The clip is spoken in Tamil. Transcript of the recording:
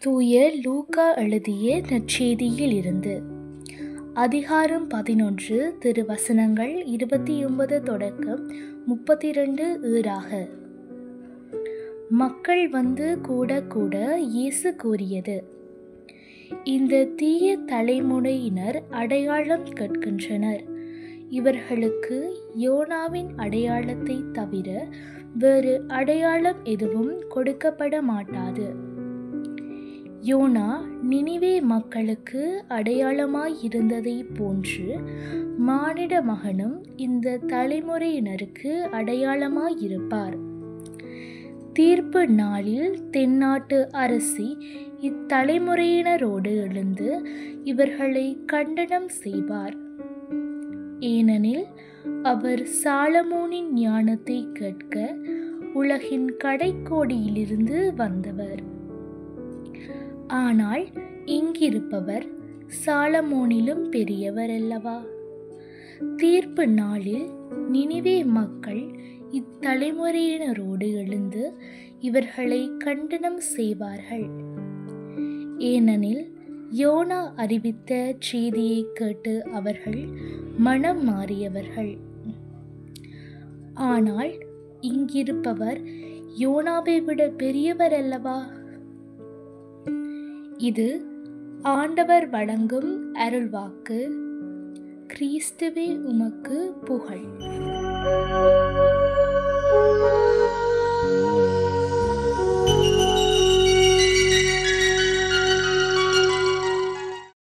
தூய லூக்கா எழுதிய நற்செய்தியில் இருந்து அதிகாரம் 11 திருவசனங்கள் 29 தொடக்கம் 32 ஈறாக. மக்கள் வந்து கூட கூட இயேசு கூறியது: இந்த தீய தலைமுறையினர் அடையாளம் கேட்கின்றனர். இவர்களுக்கு யோனாவின் அடையாளத்தை தவிர வேறு அடையாளம் எதுவும் கொடுக்கப்பட மாட்டாது. யோனா நினிவே மக்களுக்கு அடையாளமாயிருந்ததை போன்று மானிட மகனும் இந்த தலைமுறையினருக்கு அடையாளமாயிருப்பார். தீர்ப்பு நாளில் தென்னாட்டு அரசி இத்தலைமுறையினரோடு எழுந்து இவர்களை கண்டனம் செய்வார். ஏனெனில் அவர் சாலமோனின் ஞானத்தை கேட்க உலகின் கடைக்கோடியிலிருந்து வந்தவர். ஆனால் இங்கிருப்பவர் சாலமோனிலும் பெரியவர் அல்லவா? தீர்ப்பு நாளில் நினிவே மக்கள் இத்தலைமுறையினரோடு எழுந்து இவர்களை கண்டனம் செய்வார்கள். ஏனெனில் யோனா அறிவித்த செய்தியை கேட்டு அவர்கள் மனம் மாறியவர்கள். ஆனால் இங்கிருப்பவர் யோனாவை விட பெரியவர் அல்லவா? இது ஆண்டவர் வழங்கும் அருள்வாக்கு. கிறிஸ்துவே உமக்கு புகழ்.